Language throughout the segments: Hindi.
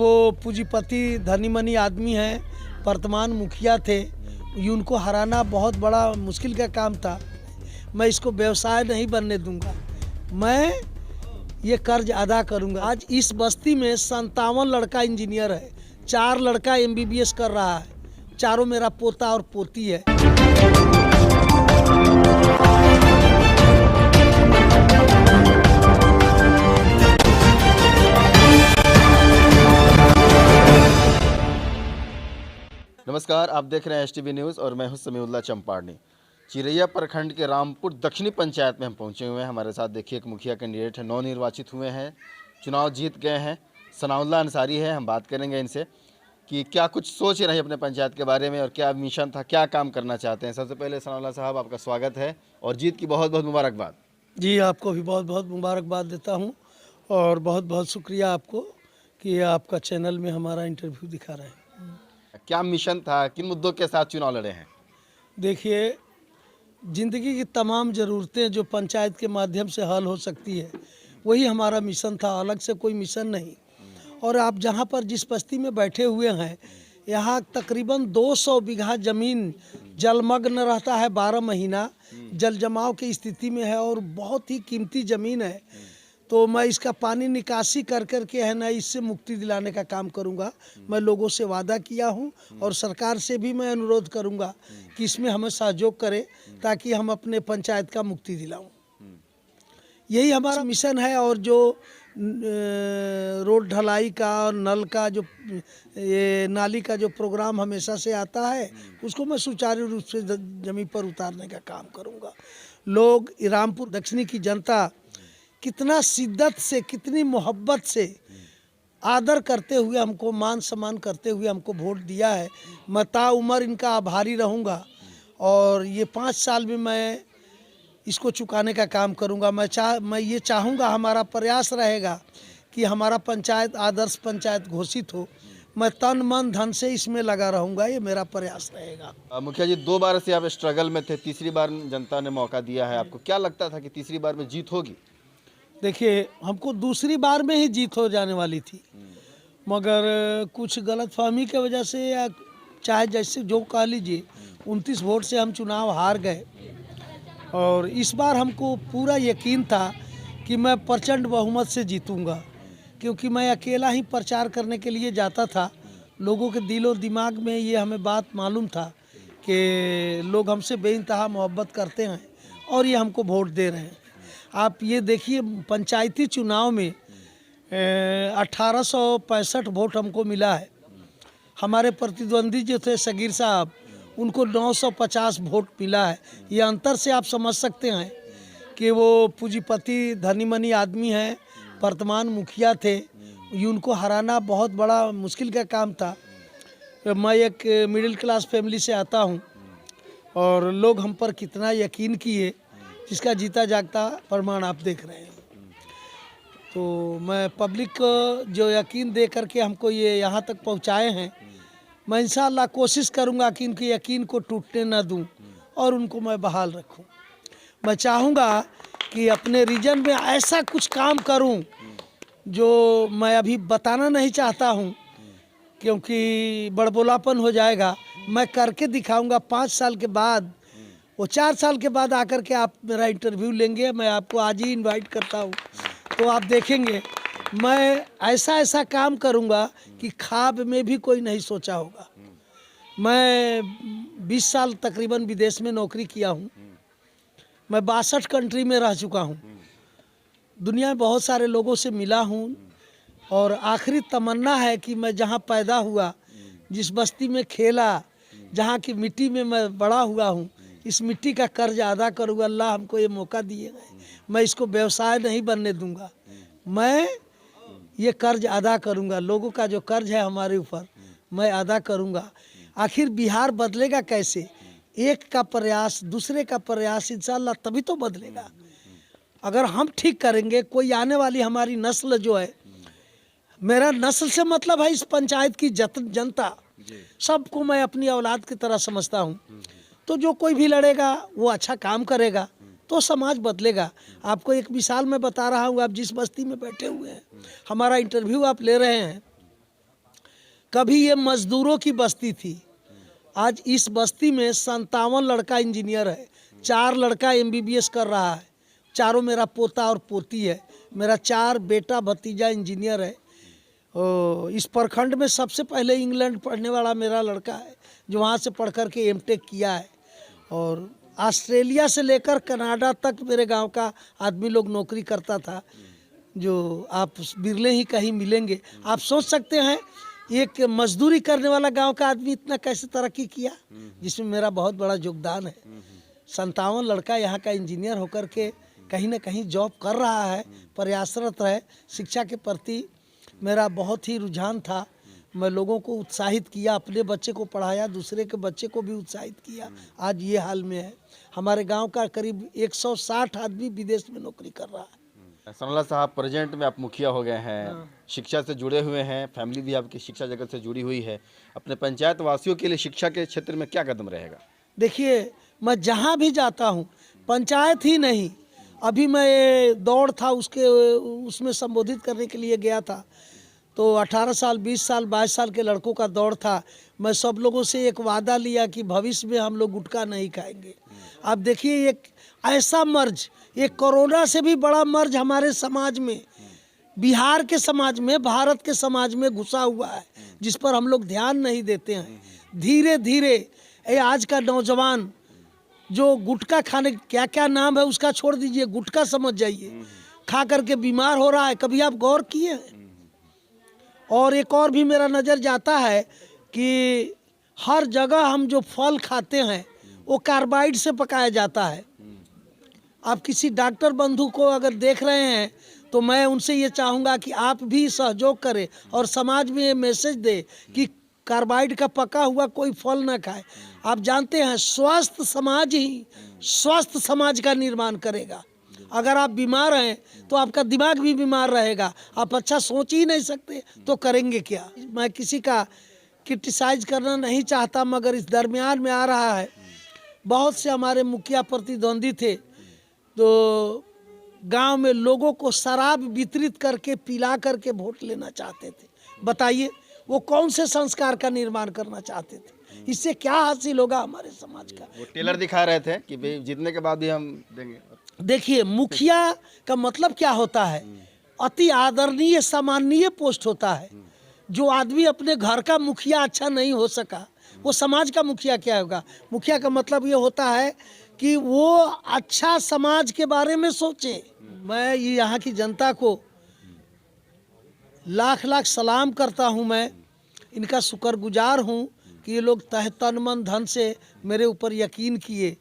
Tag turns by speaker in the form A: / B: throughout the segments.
A: वो पूंजीपति धनी मनी आदमी हैं, वर्तमान मुखिया थे। ये उनको हराना बहुत बड़ा मुश्किल का काम था। मैं इसको व्यवसाय नहीं बनने दूंगा, मैं ये कर्ज अदा करूंगा। आज इस बस्ती में 57 लड़का इंजीनियर है, 4 लड़का MBBS कर रहा है, चारों मेरा पोता और पोती है।
B: नमस्कार, आप देख रहे हैं STV न्यूज़ और मैं हूं समीउल्लाह चंपारनी। चिरैया प्रखंड के रामपुर दक्षिणी पंचायत में हम पहुंचे हुए हैं। हमारे साथ देखिए एक मुखिया कैंडिडेट है, नवनिर्वाचित हुए हैं, चुनाव जीत गए हैं, सनाउल्लाह अंसारी है। हम बात करेंगे इनसे कि क्या कुछ सोच रहे हैं अपने पंचायत के बारे में और क्या मिशन था, क्या काम करना चाहते हैं। सबसे पहले सनाउल्लाह साहब, आपका स्वागत है और जीत की बहुत बहुत मुबारकबाद।
A: जी, आपको भी बहुत बहुत मुबारकबाद देता हूँ और बहुत बहुत शुक्रिया आपको कि आपका चैनल में हमारा इंटरव्यू दिखा रहे हैं।
B: क्या मिशन था, किन मुद्दों के साथ चुनाव लड़े हैं?
A: देखिए, ज़िंदगी की तमाम ज़रूरतें जो पंचायत के माध्यम से हल हो सकती है, वही हमारा मिशन था, अलग से कोई मिशन नहीं। और आप जहाँ पर जिस बस्ती में बैठे हुए हैं, यहाँ तकरीबन 200 बीघा ज़मीन जलमग्न रहता है, 12 महीना जल जमाव की स्थिति में है और बहुत ही कीमती ज़मीन है। तो मैं इसका पानी निकासी कर के है ना, इससे मुक्ति दिलाने का काम करूंगा। मैं लोगों से वादा किया हूं और सरकार से भी मैं अनुरोध करूंगा कि इसमें हमें सहयोग करें ताकि हम अपने पंचायत का मुक्ति दिलाऊं। यही हमारा मिशन है। और जो रोड ढलाई का और नल का जो ये नाली का जो प्रोग्राम हमेशा से आता है, उसको मैं सुचारू रूप से जमीन पर उतारने का काम करूंगा। लोग रामपुर दक्षिणी की जनता कितना शिद्दत से, कितनी मोहब्बत से, आदर करते हुए, हमको मान सम्मान करते हुए हमको वोट दिया है। मैं ताउम्र इनका आभारी रहूँगा और ये 5 साल में मैं इसको चुकाने का काम करूँगा। मैं ये चाहूँगा, हमारा प्रयास रहेगा कि हमारा पंचायत आदर्श पंचायत घोषित हो। मैं तन मन धन से इसमें लगा रहूँगा, ये मेरा प्रयास रहेगा।
B: मुखिया जी, 2 बार से आप स्ट्रगल में थे, तीसरी बार जनता ने मौका दिया है आपको। क्या लगता था कि तीसरी बार में जीत होगी?
A: देखिए, हमको दूसरी बार में ही जीत हो जाने वाली थी, मगर कुछ गलतफहमी की वजह से या चाहे जैसे जो कह लीजिए, 29 वोट से हम चुनाव हार गए। और इस बार हमको पूरा यकीन था कि मैं प्रचंड बहुमत से जीतूंगा, क्योंकि मैं अकेला ही प्रचार करने के लिए जाता था। लोगों के दिलो दिमाग में ये हमें बात मालूम था कि लोग हमसे बेइंतहा मोहब्बत करते हैं और ये हमको वोट दे रहे हैं। आप ये देखिए, पंचायती चुनाव में 1865 वोट हमको मिला है। हमारे प्रतिद्वंदी जो थे सगीर साहब, उनको 950 वोट मिला है। ये अंतर से आप समझ सकते हैं कि वो पूंजीपति धनी मनी आदमी हैं, वर्तमान मुखिया थे। ये उनको हराना बहुत बड़ा मुश्किल का काम था। मैं एक मिडिल क्लास फैमिली से आता हूँ और लोग हम पर कितना यकीन किए, जिसका जीता जागता प्रमाण आप देख रहे हैं। तो मैं पब्लिक को जो यकीन दे करके हमको ये यहाँ तक पहुँचाए हैं, मैं इंशाअल्लाह कोशिश करूँगा कि इनके यकीन को टूटने न दूँ और उनको मैं बहाल रखूँ। मैं चाहूँगा कि अपने रीजन में ऐसा कुछ काम करूँ जो मैं अभी बताना नहीं चाहता हूँ, क्योंकि बड़बोलापन हो जाएगा। मैं करके दिखाऊँगा। 5 साल के बाद, वो 4 साल के बाद आकर के आप मेरा इंटरव्यू लेंगे। मैं आपको आज ही इनवाइट करता हूँ, तो आप देखेंगे मैं ऐसा काम करूँगा कि ख्वाब में भी कोई नहीं सोचा होगा। मैं 20 साल तकरीबन विदेश में नौकरी किया हूँ। मैं 62 कंट्री में रह चुका हूँ। दुनिया में बहुत सारे लोगों से मिला हूँ और आखिरी तमन्ना है कि मैं जहाँ पैदा हुआ, जिस बस्ती में खेला, जहाँ की मिट्टी में मैं बड़ा हुआ हूँ, इस मिट्टी का कर्ज अदा करूँगा। अल्लाह हमको ये मौका दिए है, मैं इसको व्यवसाय नहीं बनने दूंगा, मैं ये कर्ज अदा करूँगा। लोगों का जो कर्ज है हमारे ऊपर, मैं अदा करूँगा। आखिर बिहार बदलेगा कैसे? एक का प्रयास, दूसरे का प्रयास, इंशाअल्लाह तभी तो बदलेगा। अगर हम ठीक करेंगे, कोई आने वाली हमारी नस्ल जो है, मेरा नस्ल से मतलब है इस पंचायत की जनता, सबको मैं अपनी औलाद की तरह समझता हूँ। तो जो कोई भी लड़ेगा वो अच्छा काम करेगा तो समाज बदलेगा। आपको एक मिसाल मैं बता रहा हूँ। आप जिस बस्ती में बैठे हुए हैं, हमारा इंटरव्यू आप ले रहे हैं, कभी ये मजदूरों की बस्ती थी, आज इस बस्ती में 57 लड़का इंजीनियर है, 4 लड़का MBBS कर रहा है, चारों मेरा पोता और पोती है, मेरा 4 बेटा भतीजा इंजीनियर है। इस प्रखंड में सबसे पहले इंग्लैंड पढ़ने वाला मेरा लड़का है, जो वहाँ से पढ़ कर के M.Tech किया है। और ऑस्ट्रेलिया से लेकर कनाडा तक मेरे गांव का आदमी लोग नौकरी करता था, जो आप बिरले ही कहीं मिलेंगे। आप सोच सकते हैं एक मजदूरी करने वाला गांव का आदमी इतना कैसे तरक्की किया, जिसमें मेरा बहुत बड़ा योगदान है। 57 लड़का यहाँ का इंजीनियर होकर के कहीं ना कहीं जॉब कर रहा है, प्रयासरत है। शिक्षा के प्रति मेरा बहुत ही रुझान था, मैं लोगों को उत्साहित किया, अपने बच्चे को पढ़ाया, दूसरे के बच्चे को भी उत्साहित किया। आज ये हाल में है। हमारे गांव का करीब 160 आदमी विदेश में नौकरी कर रहा है।
B: सनोला साहब, प्रेजेंट में आप मुखिया हो गए हैं, शिक्षा से जुड़े हुए हैं, फैमिली भी आपकी शिक्षा जगत से जुड़ी हुई है। अपने पंचायत वासियों के लिए शिक्षा के क्षेत्र में क्या कदम रहेगा?
A: देखिए, मैं जहाँ भी जाता हूँ, पंचायत ही नहीं, अभी मैं दौड़ था उसमें संबोधित करने के लिए गया था, तो 18 साल 20 साल 22 साल के लड़कों का दौड़ था। मैं सब लोगों से एक वादा लिया कि भविष्य में हम लोग गुटखा नहीं खाएंगे। अब देखिए, एक ऐसा मर्ज, एक कोरोना से भी बड़ा मर्ज हमारे समाज में, बिहार के समाज में, भारत के समाज में घुसा हुआ है, जिस पर हम लोग ध्यान नहीं देते हैं। धीरे धीरे ये आज का नौजवान जो गुटखा खाने, क्या क्या नाम है उसका छोड़ दीजिए, गुटखा समझ जाइए, खा करके बीमार हो रहा है। कभी आप गौर किए हैं? और एक और भी मेरा नज़र जाता है कि हर जगह हम जो फल खाते हैं वो कार्बाइड से पकाया जाता है। आप किसी डॉक्टर बंधु को अगर देख रहे हैं तो मैं उनसे ये चाहूँगा कि आप भी सहयोग करें और समाज में ये मैसेज दे कि कार्बाइड का पका हुआ कोई फल ना खाए। आप जानते हैं, स्वस्थ समाज ही स्वस्थ समाज का निर्माण करेगा। अगर आप बीमार हैं तो आपका दिमाग भी बीमार रहेगा, आप अच्छा सोच ही नहीं सकते तो करेंगे क्या। मैं किसी का क्रिटिसाइज करना नहीं चाहता, मगर इस दरमियान में आ रहा है, बहुत से हमारे मुखिया प्रतिद्वंदी थे तो गांव में लोगों को शराब वितरित करके पिला करके वोट लेना चाहते थे। बताइए, वो कौन से संस्कार का निर्माण करना चाहते थे? इससे क्या हासिल होगा हमारे समाज का?
B: वो टेलर दिखा रहे थे कि भाई जीतने के बाद भी हम देंगे।
A: देखिए, मुखिया का मतलब क्या होता है? अति आदरणीय सम्माननीय पोस्ट होता है। जो आदमी अपने घर का मुखिया अच्छा नहीं हो सका, वो समाज का मुखिया क्या होगा? मुखिया का मतलब ये होता है कि वो अच्छा समाज के बारे में सोचे। मैं ये यहाँ की जनता को लाख लाख सलाम करता हूँ। मैं इनका शुक्रगुजार हूँ कि ये लोग तह तन मन धन से मेरे ऊपर यकीन किए,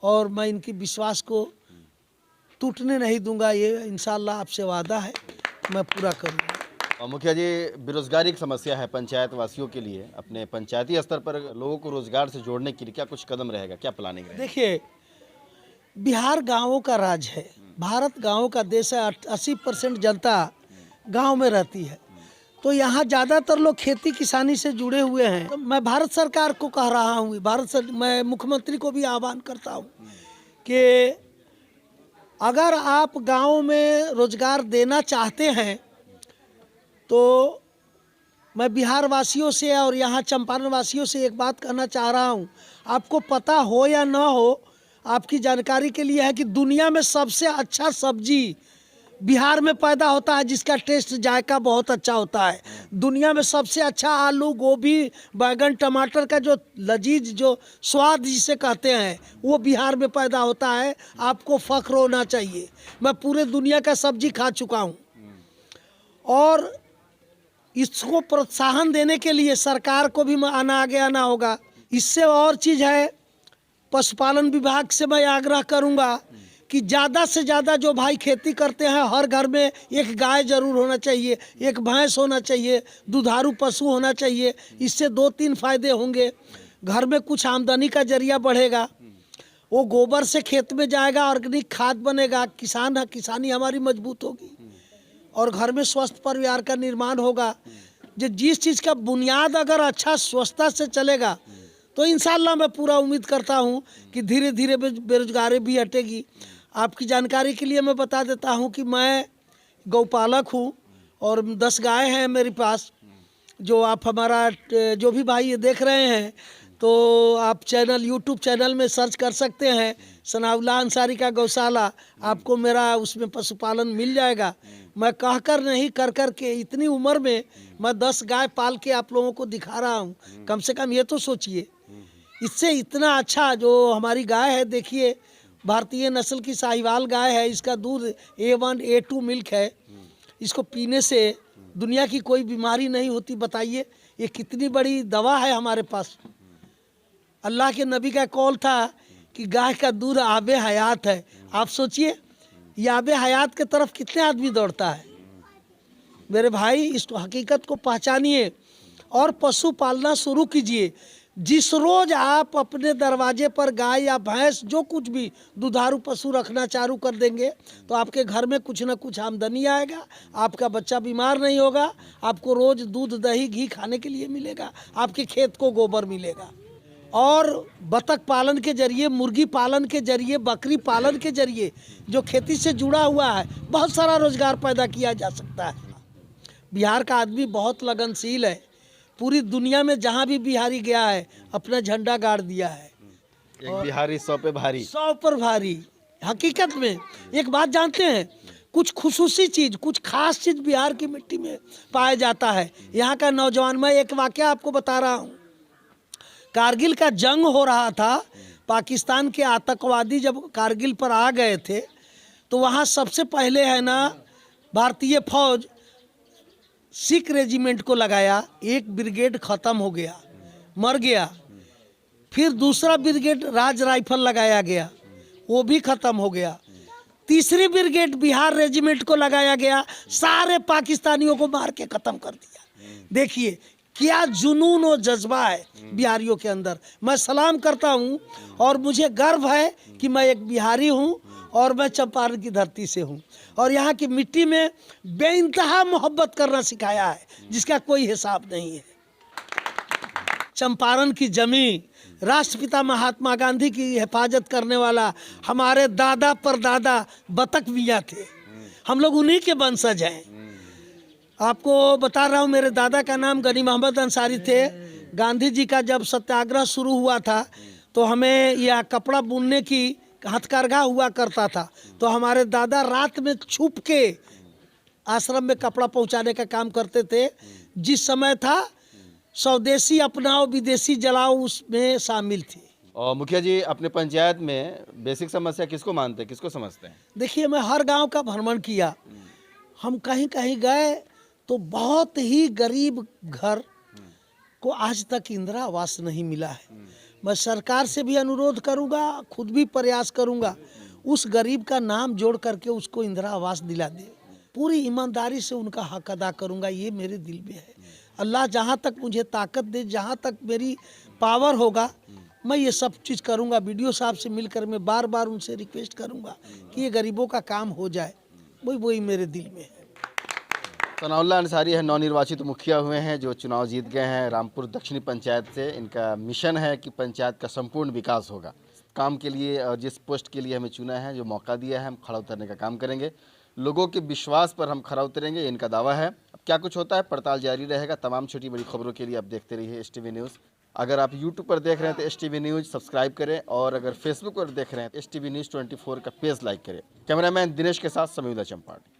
A: और मैं इनकी विश्वास को टूटने नहीं दूंगा। ये इंशाल्लाह आपसे वादा है, मैं पूरा करूँगा।
B: और मुखिया जी, बेरोजगारी एक समस्या है पंचायत वासियों के लिए। अपने पंचायती स्तर पर लोगों को रोजगार से जोड़ने के लिए क्या कुछ कदम रहेगा, क्या प्लानिंग रहेगा?
A: देखिए, बिहार गांवों का राज्य है, भारत गांवों का देश है। 80% जनता गांव में रहती है, तो यहाँ ज़्यादातर लोग खेती किसानी से जुड़े हुए हैं। तो मैं भारत सरकार को कह रहा हूँ, मैं मुख्यमंत्री को भी आह्वान करता हूँ कि अगर आप गांव में रोजगार देना चाहते हैं तो मैं बिहार वासियों से और यहाँ चंपारण वासियों से एक बात कहना चाह रहा हूँ। आपको पता हो या ना हो, आपकी जानकारी के लिए है कि दुनिया में सबसे अच्छा सब्जी बिहार में पैदा होता है, जिसका टेस्ट जायका बहुत अच्छा होता है। दुनिया में सबसे अच्छा आलू, गोभी, बैगन, टमाटर का जो लजीज, जो स्वाद जिसे कहते हैं, वो बिहार में पैदा होता है। आपको फख्र होना चाहिए। मैं पूरे दुनिया का सब्जी खा चुका हूँ, और इसको प्रोत्साहन देने के लिए सरकार को भी आगे आना होगा। इससे और चीज़ है, पशुपालन विभाग से मैं आग्रह करूँगा कि ज़्यादा से ज़्यादा जो भाई खेती करते हैं, हर घर में एक गाय जरूर होना चाहिए, एक भैंस होना चाहिए, दुधारू पशु होना चाहिए। इससे 2-3 फायदे होंगे। घर में कुछ आमदनी का जरिया बढ़ेगा, वो गोबर से खेत में जाएगा, ऑर्गेनिक खाद बनेगा, किसानी हमारी मजबूत होगी, और घर में स्वस्थ परिवार का निर्माण होगा। जिस चीज़ का बुनियाद अगर अच्छा स्वच्छता से चलेगा तो इंशाल्लाह मैं पूरा उम्मीद करता हूँ कि धीरे धीरे बेरोजगारी भी हटेगी। आपकी जानकारी के लिए मैं बता देता हूँ कि मैं गौपालक हूँ और 10 गाय हैं मेरे पास, जो आप हमारा जो भी भाई ये देख रहे हैं, तो आप चैनल यूट्यूब चैनल में सर्च कर सकते हैं सनाउल्लाह अंसारी का गौशाला। आपको मेरा उसमें पशुपालन मिल जाएगा। मैं कह कर नहीं, कर कर के इतनी उम्र में मैं 10 गाय पाल के आप लोगों को दिखा रहा हूँ। कम से कम ये तो सोचिए, इससे इतना अच्छा जो हमारी गाय है, देखिए भारतीय नस्ल की साहिवाल गाय है। इसका दूध A1 A2 मिल्क है। इसको पीने से दुनिया की कोई बीमारी नहीं होती। बताइए ये कितनी बड़ी दवा है हमारे पास। अल्लाह के नबी का कौल था कि गाय का दूध आबे हयात है। आप सोचिए ये आबे हयात के तरफ कितने आदमी दौड़ता है। मेरे भाई इस हकीकत को पहचानिए और पशु पालना शुरू कीजिए। जिस रोज आप अपने दरवाजे पर गाय या भैंस जो कुछ भी दुधारू पशु रखना चालू कर देंगे तो आपके घर में कुछ ना कुछ आमदनी आएगा। आपका बच्चा बीमार नहीं होगा। आपको रोज दूध दही घी खाने के लिए मिलेगा। आपके खेत को गोबर मिलेगा। और बतख पालन के जरिए, मुर्गी पालन के जरिए, बकरी पालन के जरिए जो खेती से जुड़ा हुआ है, बहुत सारा रोजगार पैदा किया जा सकता है। बिहार का आदमी बहुत लगनशील है। पूरी दुनिया में जहाँ भी बिहारी गया है अपना झंडा गाड़ दिया है।
B: एक बिहारी 100 पे भारी।
A: 100 पर भारी। हकीकत में एक बात जानते हैं, कुछ खुसूसी चीज़, कुछ खास चीज़ बिहार की मिट्टी में पाया जाता है। यहाँ का नौजवान, मैं एक वाक़या आपको बता रहा हूँ। कारगिल का जंग हो रहा था। पाकिस्तान के आतंकवादी जब कारगिल पर आ गए थे तो वहाँ सबसे पहले है ना भारतीय फौज सिख रेजिमेंट को लगाया। एक ब्रिगेड ख़त्म हो गया, मर गया। फिर दूसरा ब्रिगेड राज राइफल लगाया गया, वो भी ख़त्म हो गया। तीसरी ब्रिगेड बिहार रेजिमेंट को लगाया गया, सारे पाकिस्तानियों को मार के ख़त्म कर दिया। देखिए क्या जुनून और जज्बा है बिहारियों के अंदर। मैं सलाम करता हूँ और मुझे गर्व है कि मैं एक बिहारी हूँ और मैं चंपारण की धरती से हूँ और यहाँ की मिट्टी में बेइंतहा मोहब्बत करना सिखाया है जिसका कोई हिसाब नहीं है। चंपारण की जमीन, राष्ट्रपिता महात्मा गांधी की हिफाजत करने वाला हमारे दादा परदादा बतख मियाँ थे। हम लोग उन्हीं के वंशज हैं। आपको बता रहा हूँ, मेरे दादा का नाम गनी मोहम्मद अंसारी थे। गांधी जी का जब सत्याग्रह शुरू हुआ था तो हमें यह कपड़ा बुनने की हथकरघा हुआ करता था, तो हमारे दादा रात में छुप के आश्रम में कपड़ा पहुंचाने का काम करते थे। जिस समय था स्वदेशी अपनाओ विदेशी जलाओ, उसमें शामिल थी।
B: और मुखिया जी, अपने पंचायत में बेसिक समस्या किसको मानते हैं, किसको समझते हैं?
A: देखिए मैं हर गांव का भ्रमण किया। हम कहीं कहीं गए तो बहुत ही गरीब घर को आज तक इंदिरा आवास नहीं मिला है। मैं सरकार से भी अनुरोध करूंगा, खुद भी प्रयास करूंगा, उस गरीब का नाम जोड़ करके उसको इंदिरा आवास दिला दे। पूरी ईमानदारी से उनका हक अदा करूंगा, ये मेरे दिल में है। अल्लाह जहां तक मुझे ताकत दे, जहां तक मेरी पावर होगा, मैं ये सब चीज़ करूंगा। वीडियो साहब से मिलकर मैं बार बार उनसे रिक्वेस्ट करूंगा कि ये गरीबों का काम हो जाए। वही मेरे दिल में है।
B: सनाउल्लाह अंसारी है, नवनिर्वाचित मुखिया हुए हैं जो चुनाव जीत गए हैं रामपुर दक्षिणी पंचायत से। इनका मिशन है कि पंचायत का संपूर्ण विकास होगा। काम के लिए और जिस पोस्ट के लिए हमें चुना है, जो मौका दिया है, हम खड़ा उतरने का काम करेंगे। लोगों के विश्वास पर हम खड़ा उतरेंगे, ये इनका दावा है। अब क्या कुछ होता है, पड़ताल जारी रहेगा। तमाम छोटी बड़ी खबरों के लिए आप देखते रहिए STV न्यूज़। अगर आप यूट्यूब पर देख रहे हैं तो STV न्यूज़ सब्सक्राइब करें, और अगर फेसबुक पर देख रहे हैं तो STV न्यूज़ 24 का पेज लाइक करें। कैमरामैन दिनेश के साथ समीउल्लाह चंपारण।